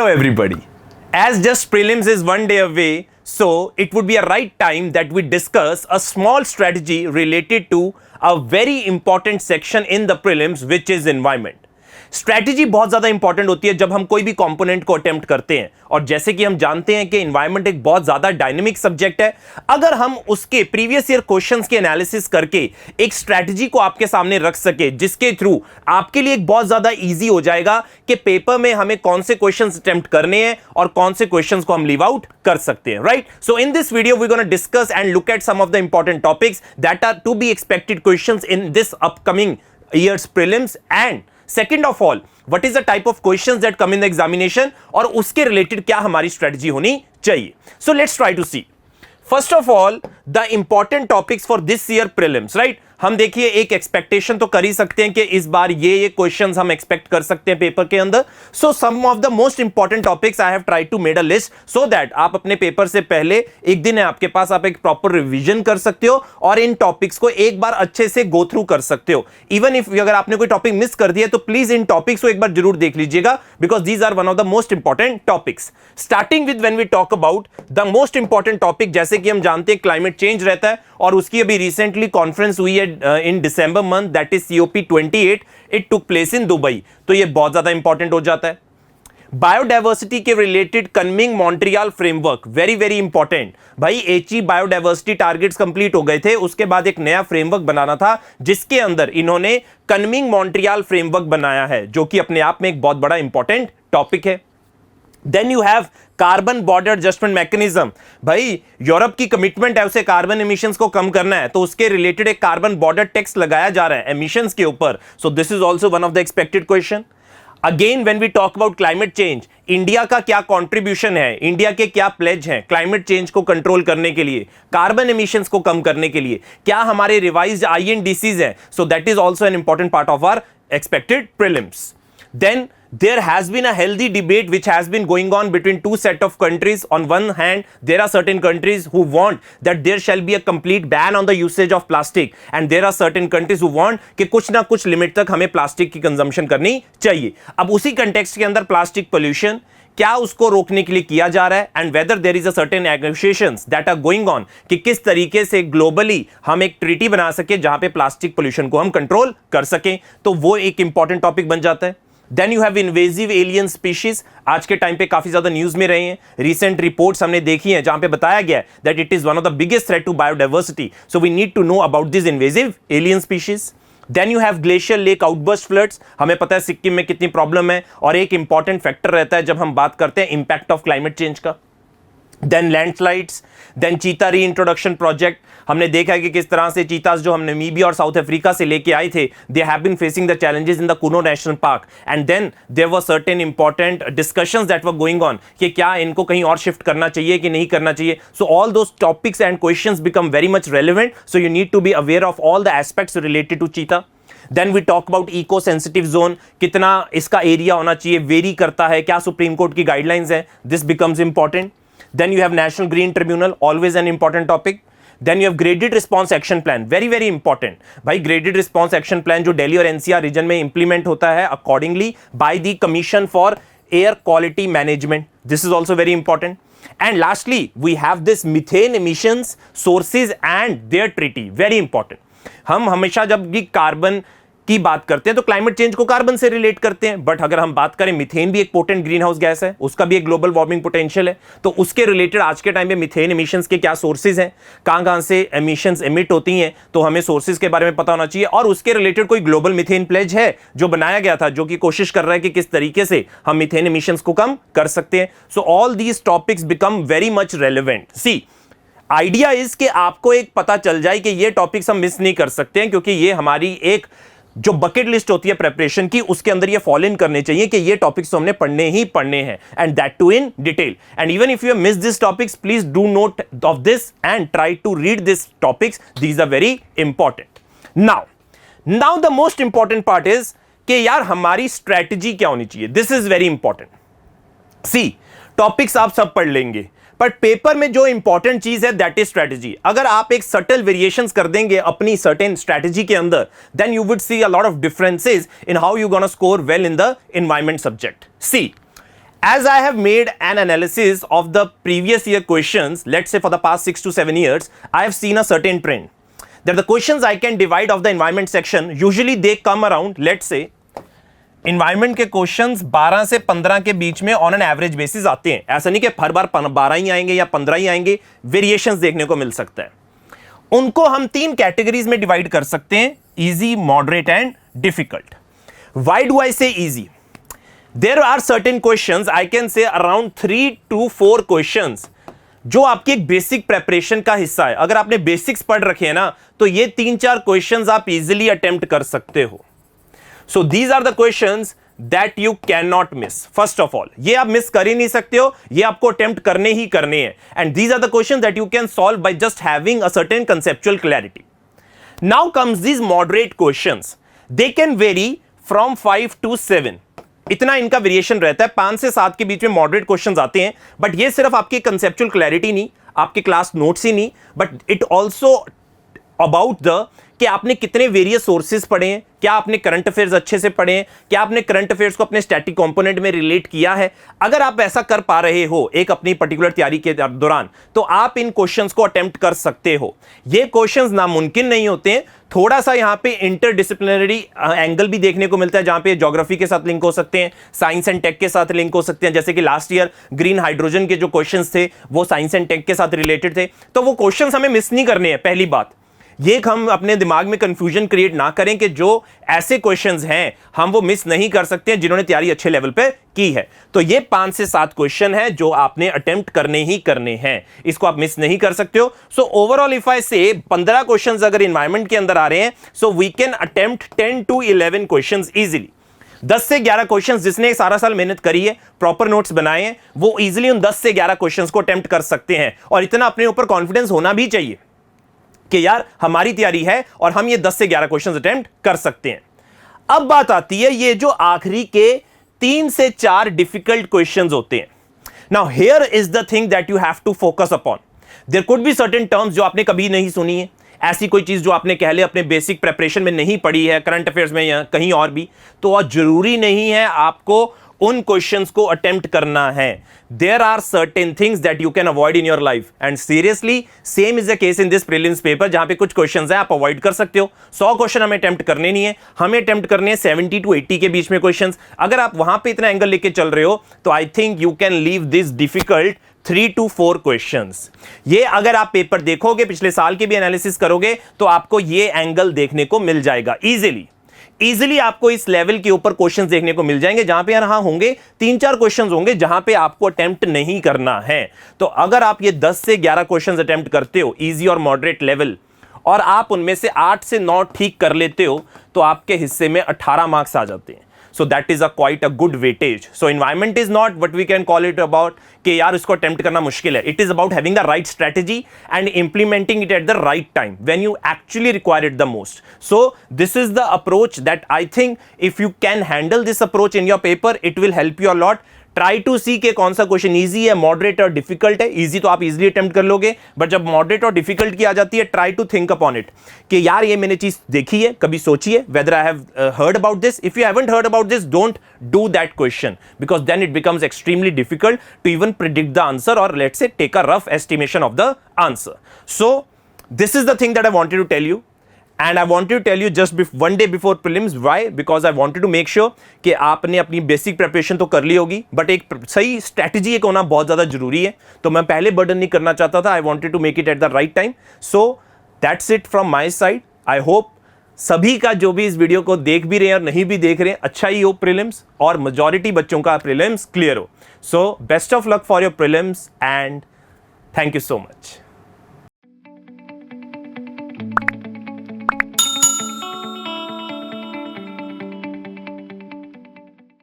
Hello everybody. As just prelims is one day away, so it would be a right time that we discuss a small strategy related to a very important section in the prelims, which is environment. Strategy बहुत ज्यादा important होती है जब हम कोई भी component को attempt करते हैं, और जैसे कि हम जानते हैं कि एनवायरनमेंट एक बहुत ज्यादा डायनेमिक सब्जेक्ट है। अगर हम उसके प्रीवियस ईयर क्वेश्चंस के एनालिसिस करके एक स्ट्रैटेजी को आपके सामने रख सके, जिसके थ्रू आपके लिए एक बहुत ज्यादा इजी हो जाएगा कि पेपर में हमें कौन से क्वेश्चंस अटेम्प्ट करने हैं और कौन से क्वेश्चंस को हम लीव आउट कर सकते हैं, right? So in this video we gonna discuss and look at some of the important topics that are to be expected questions in this upcoming years prelims, and second of all what is the type of questions that come in the examination और उसके related क्या हमारी strategy होनी चाहिए। So let's try to see. First of all, the important topics for this year prelims, right? हम देखिए एक expectation तो कर ही सकते हैं कि इस बार ये क्वेश्चंस हम एक्सपेक्ट कर सकते हैं पेपर के अंदर। So some of the most important topics I have tried to made a list so that आप अपने पेपर से पहले एक दिन है आपके पास, आप एक प्रॉपर रिवीजन कर सकते हो और इन टॉपिक्स को एक बार अच्छे से गो थ्रू कर सकते हो। इवन इफ अगर आपने कोई टॉपिक मिस कर दिया तो प्लीज इन टॉपिक्स को एक बार जरूर देख लीजिएगा, because these are one of the most important topics. Starting with when we talk about the most important topic, जैसे कि हम जानते हैं क्लाइमेट चेंज रहता है और उसकी अभी रिसेंटली कॉन्फ्रेंस हुई है इन December month, that is COP28, it took place in Dubai, तो ये बहुत ज्यादा इंपॉर्टेंट हो जाता है। बायोडाइवर्सिटी के related Kunming Montreal framework, very very important भाई। HE बायोडाइवर्सिटी टारगेट्स कंप्लीट हो गए थे, उसके बाद एक नया फ्रेमवर्क बनाना था जिसके अंदर इन्होंने कन्मिंग मॉन्ट्रियल फ्रेमवर्क बनाया है, जो कि अपने आप में एक बहुत बड़ा इंपॉर्टेंट टॉपिक है। Then you have carbon border adjustment mechanism. भाई यूरोप की कमिटमेंट है उसे कार्बन एमिशंस को कम करना है, तो उसके रिलेटेड एक कार्बन बॉर्डर टैक्स लगाया जा रहा है एमिशंस के ऊपर। So this is also one of the expected question. Again when we talk about climate change, India का क्या कंट्रीब्यूशन है, इंडिया के क्या प्लेज हैं क्लाइमेट चेंज को कंट्रोल करने के लिए, कार्बन एमिशंस को कम करने के लिए, क्या हमारे रिवाइज्ड INDCs हैं। So that is also an important part of our expected prelims. Then there has been a healthy debate which has been going on between two set of countries. On one hand, there are certain countries who want that there shall be a complete ban on the usage of plastic, and there are certain countries who want कि कुछ ना कुछ limit तक हमें plastic की consumption करनी चाहिए। अब उसी कंटेक्स्ट के अंदर प्लास्टिक पोल्यूशन क्या उसको रोकने के लिए किया जा रहा है, and whether there is a certain negotiations that are going on कि किस तरीके से ग्लोबली हम एक ट्रीटी बना सके जहां पे प्लास्टिक पोल्यूशन को हम कंट्रोल कर सकें, तो वो एक इंपॉर्टेंट टॉपिक बन जाता है। Then you have invasive alien species, आज के टाइम पे काफी ज्यादा न्यूज में रहे हैं। रिसेंट रिपोर्ट्स हमने देखी हैं जहां पे बताया गया है that it is one of the biggest threat to biodiversity, so we need to know about this invasive alien species. Then you have glacier lake outburst floods, हमें पता है सिक्किम में कितनी प्रॉब्लम है और एक इंपॉर्टेंट फैक्टर रहता है जब हम बात करते हैं इंपैक्ट ऑफ क्लाइमेट चेंज का। देन लैंडस्लाइड्स, देन चीता री इंट्रोडक्शन प्रोजेक्ट, हमने देखा है कि किस तरह से चीतास जो हम नामीबिया और साउथ अफ्रीका से लेके आए थे, they have been facing the challenges in the Kuno national park, and then there were certain important discussions that were going on कि क्या इनको कहीं और शिफ्ट करना चाहिए कि नहीं करना चाहिए। So all those topics and questions become very much relevant, so you need to be aware of all the aspects related to cheetah. Then we talk about eco sensitive zone, कितना इसका एरिया होना चाहिए, वेरी करता है, क्या supreme court की guidelines है, this becomes important. Then you have National Green Tribunal, always an important topic. Then you have Graded Response Action Plan, very very important. भाई Graded Response Action Plan जो दिल्ली और NCR reason में implement होता है accordingly by the Commission for Air Quality Management. This is also very important. And lastly, we have this methane emissions sources and their treaty, very important. हम हमेशा जब भी carbon की बात करते हैं तो क्लाइमेट चेंज को कार्बन से रिलेट करते हैं, बट अगर हम बात करें मिथेन भी एक पोटेंट ग्रीन हाउस गैस है, उसका भी एक ग्लोबल वार्मिंग पोटेंशियल है, तो उसके रिलेटेड आज के टाइम में मिथेन एमिशंस के क्या सोर्सेज हैं, कहां से एमिशंस एमिट होती हैं, तो हमें सोर्सेज के बारे में पता होना चाहिए, और उसके रिलेटेड कोई ग्लोबल मिथेन प्लेज है जो बनाया गया था, जो कि कोशिश कर रहा है कि किस तरीके से हम मिथेन एमिशंस को कम कर सकते हैं। So all these topics become very much relevant. See idea is कि आपको एक पता चल जाए कि ये टॉपिक्स हम मिस नहीं कर सकते हैं, क्योंकि ये हमारी एक जो बकेट लिस्ट होती है प्रेपरेशन की, उसके अंदर ये फॉलो इन करने चाहिए कि ये टॉपिक्स तो हमने पढ़ने ही पढ़ने हैं, and that too in detail. And even if you miss this topics, please do note of this and try to read this topics, these are very important. Now the most important part is कि यार हमारी strategy क्या होनी चाहिए। This is very important. See topics आप सब पढ़ लेंगे, पर पेपर में जो इंपॉर्टेंट चीज है दैट इज स्ट्रेटजी। अगर आप एक सटल वेरिएशंस कर देंगे अपनी सर्टेन स्ट्रेटजी के अंदर, then you would see a lot of differences in how you gonna score well in the environment subject. See As I have made an analysis of the previous year questions, let's say for the past 6 to 7 years, I have seen a certain trend that the questions I can divide of the environment section, usually they come around, let's say, environment के questions 12 से 15 के बीच में on an average basis आते हैं. ऐसा नहीं कि हर बार 12 ही आएंगे या 15 ही आएंगे, वेरिएशंस देखने को मिल सकता है. उनको हम 3 कैटेगरीज में डिवाइड कर सकते हैं, easy, moderate and difficult. Why do I से easy? There are certain questions, I can say around 3 to 4 questions जो आपकी एक बेसिक प्रेपरेशन का हिस्सा है. अगर आपने बेसिक्स पढ़ रखे हैं ना, तो ये 3-4 क्वेश्चंस आप इजीली अटेम्प्ट कर सकते हो. So these are the questions that you can not miss. First of all, ये आप मिस कर ही नहीं सकते हो, ये आपको अटेम्प्ट करने ही करने हैं. And these are the questions that you can solve by just having a certain conceptual clarity. Now comes these moderate questions. They can vary from 5 to 7. इतना इनका वेरिएशन रहता है. 5 से 7 के बीच में मॉडरेट क्वेश्चंस आते हैं. बट ये सिर्फ आपकी कंसेप्चुअल क्लैरिटी नहीं, आपके क्लास नोट्स ही नहीं, but it also about the कि आपने कितने वेरियस सोर्सेज पढ़े हैं, क्या आपने करंट अफेयर्स अच्छे से पढ़े हैं, क्या आपने करंट अफेयर्स को अपने स्टैटिक कंपोनेंट में रिलेट किया है. अगर आप ऐसा कर पा रहे हो एक अपनी पर्टिकुलर तैयारी के दौरान, तो आप इन क्वेश्चंस को अटेम्प्ट कर सकते हो. ये क्वेश्चंस नामुमकिन नहीं होते हैं. थोड़ा सा यहां पे इंटरडिसिप्लिनरी एंगल भी देखने को मिलता है, जहां पे ज्योग्राफी के साथ लिंक हो सकते हैं, साइंस एंड टेक के साथ लिंक हो सकते हैं. जैसे कि लास्ट ईयर ग्रीन हाइड्रोजन के जो क्वेश्चंस थे वो साइंस एंड टेक के साथ रिलेटेड थे. तो वो क्वेश्चंस हमें मिस नहीं करने हैं. पहली बात ये हम अपने दिमाग में कंफ्यूजन क्रिएट ना करें कि जो ऐसे क्वेश्चंस हैं हम वो मिस नहीं कर सकते हैं जिन्होंने तैयारी अच्छे लेवल पे की है. तो ये 5 से 7 क्वेश्चन है जो आपने अटेम्प्ट करने ही करने हैं, इसको आप मिस नहीं कर सकते हो. सो ओवरऑल इफ आई से 15 क्वेश्चंस अगर एनवायरनमेंट के अंदर आ रहे हैं, so we can attempt 10 to 11 questions easily. 10 से 11 क्वेश्चंस जिसने सारा साल मेहनत करी है, प्रॉपर नोट्स बनाए हैं, वो इजीली उन 10 से 11 क्वेश्चंस को अटेम्प्ट कर सकते हैं. और इतना अपने ऊपर कॉन्फिडेंस होना भी चाहिए कि यार हमारी तैयारी है और हम ये 10 से 11 क्वेश्चंस अटेम्प्ट कर सकते हैं. अब बात आती है ये जो आखिरी के 3 से 4 डिफिकल्ट क्वेश्चंस होते हैं. Now here is the thing that you have to focus upon. There could be certain terms जो आपने कभी नहीं सुनी है, ऐसी कोई चीज जो आपने कह ले अपने बेसिक प्रेपरेशन में नहीं पढ़ी है, करंट अफेयर्स में या कहीं और भी, तो जरूरी नहीं है आपको उन क्वेश्चंस को अटेम्प्ट करना है. There are certain things that you can avoid in your life and seriously same is the case in this prelims paper, जहां पे कुछ क्वेश्चंस हैं आप अवॉइड कर सकते हो. 100 क्वेश्चन हमें अटेम्प्ट करने नहीं है, हमें अटेम्प्ट करने हैं 70 to 80 के बीच में क्वेश्चंस. अगर आप वहां पे इतना एंगल लेके चल रहे हो तो I think you can leave this difficult 3 to 4 questions. ये अगर आप पेपर देखोगे, पिछले साल के भी एनालिसिस करोगे, तो आपको ये एंगल देखने को मिल जाएगा. इजीली आपको इस लेवल के ऊपर क्वेश्चंस देखने को मिल जाएंगे, जहां पे यार हाँ होंगे 3-4 क्वेश्चंस होंगे जहां पे आपको अटेम्प्ट नहीं करना है. तो अगर आप ये 10 से 11 क्वेश्चंस अटेम्प्ट करते हो इजी और मॉडरेट लेवल, और आप उनमें से 8 से 9 ठीक कर लेते हो, तो आपके हिस्से में 18 मार्क्स आ जाते हैं. So that is quite a good weightage. So environment is not what we can call it about कि यार इसको attempt करना मुश्किल है. It is about having the right strategy and implementing it at the right time when you actually require it the most. So this is the approach that I think if you can handle this approach in your paper, it will help you a lot. Try to see के कौन सा question easy है, moderate और difficult है. Easy तो आप easily attempt कर लोगे, बट जब मॉडरेट और डिफिकल्ट की आ जाती है, try to think upon it कि यार ये मैंने चीज देखी है, कभी सोची है, whether I have heard about this. If you haven't heard about this, don't do that question because then it becomes extremely difficult to even predict the answer और let's say take a rough estimation of the answer. So this is the thing that I wanted to tell you. And I wanted to tell you just one day before prelims. Why? Because I wanted to make sure कि आपने अपनी basic preparation तो कर ली होगी, but एक सही strategy एक होना बहुत ज़्यादा जरूरी है. तो मैं पहले बर्डन नहीं करना चाहता था. I wanted to make it at the right time. So that's it from my side. I hope सभी का जो भी इस वीडियो को देख भी रहे हैं और नहीं भी देख रहे हैं, अच्छा ही हो प्रीलिम्स, और मेजॉरिटी बच्चों का प्रीलिम्स क्लियर हो. So best of luck for your prelims and thank you so much.